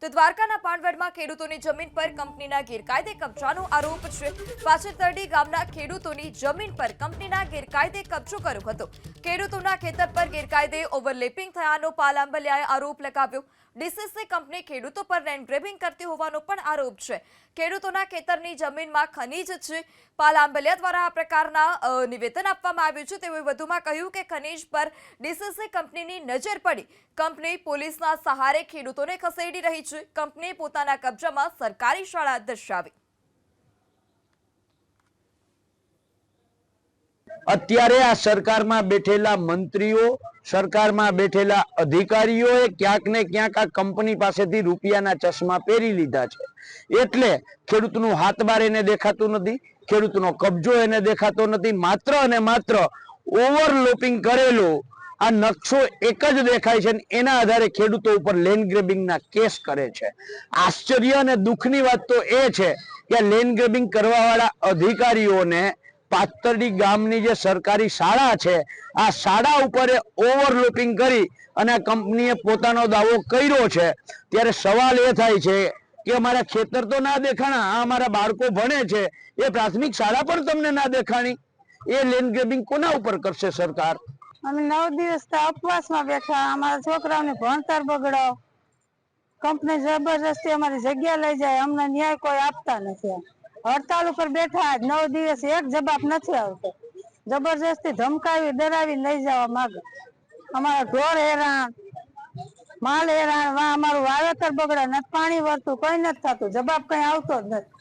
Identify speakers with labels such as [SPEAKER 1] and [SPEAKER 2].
[SPEAKER 1] તો દ્વારકાના પાણવડમાં ખેડૂતોની જમીન પર કંપનીના ગેરકાયદે કબજાનો આરોપ છે। પાછળતરડી ગામના ખેડૂતોની જમીન પર કંપનીના ગેરકાયદે કબજો કર્યો હતો। ખેડૂતોના ખેતર પર ગેરકાયદે ઓવરલેપિંગ થયાનો પાલાંબલિયાએ આરોપ લગાવ્યો। ડીસીસી કંપની ખેડૂતો પર લેન્ડ ગ્રેબિંગ કરતી હોવાનો પણ આરોપ છે। ખેડૂતોના ખેતરની જમીનમાં ખનીજ છે। પાલાંબલિયા દ્વારા આ પ્રકારના નિવેદન આપવામાં આવ્યું છે। તેઓએ વધુમાં કહ્યું કે ખનીજ પર ડીસીસી કંપનીની નજર પડી। કંપની પોલીસના સહારે ખેડૂતોને ખસેડી રહી છે। કંપની પોતાના કબજામાં સરકારી શાળા દર્શાવી।
[SPEAKER 2] અત્યારે આ સરકારમાં બેઠેલા મંત્રીઓ, સરકારમાં બેઠેલા અધિકારીઓએ ક્યાંક ને ક્યાંક આ કંપની પાસેથી રૂપિયાના ચશ્મા પહેરી લીધા છે। એટલે ખેડૂતનું હાથ બાર એને દેખાતું નથી, ખેડૂતનો કબજો એને દેખાતો નથી। માત્ર અને માત્ર ઓવરલોપિંગ કરેલો આ નકશો એક જ દેખાય છે અને એના આધારે ખેડૂતો ઉપર લેન્ડ ગ્રેબિંગના કેસ કરે છે। આશ્ચર્ય અને દુઃખની વાત તો એ છે કે લેન્ડ ગ્રેબિંગ કરવાવાળા અધિકારીઓને પાથરડી ગામની જે સરકારી શાળા છે આ શાળા ઉપર ઓવરલોપિંગ કરી અને કંપનીએ પોતાનો દાવો કર્યો છે। ત્યારે સવાલ એ થાય છે કે અમારા ખેતર તો ના દેખાણા, આ અમારા બાળકો ભણે છે એ પ્રાથમિક શાળા પણ તમને ના દેખાણી, એ લેન્ડ ગ્રેબિંગ કોના ઉપર કરશે સરકાર?
[SPEAKER 3] અમે 9 દિવસ ઉપવાસમાં બેઠા, અમારા છોકરાઓને ભણતર બગડાવ, કંપની જબરજસ્તી અમારી જગ્યા લઈ જાય, અમને ન્યાય કોઈ આપતા નથી। હડતાલ ઉપર બેઠા 9 દિવસ એક જવાબ નથી આવતો, જબરજસ્તી ધમકાવી ડરાવી લઈ જવા માંગે। અમારા ઢોર હેરાન, માલ હેરાન, અમારું વાવેતર બગડે, નથી પાણી વળતું, કઈ નથી થતું, જવાબ કઈ આવતો જ નથી।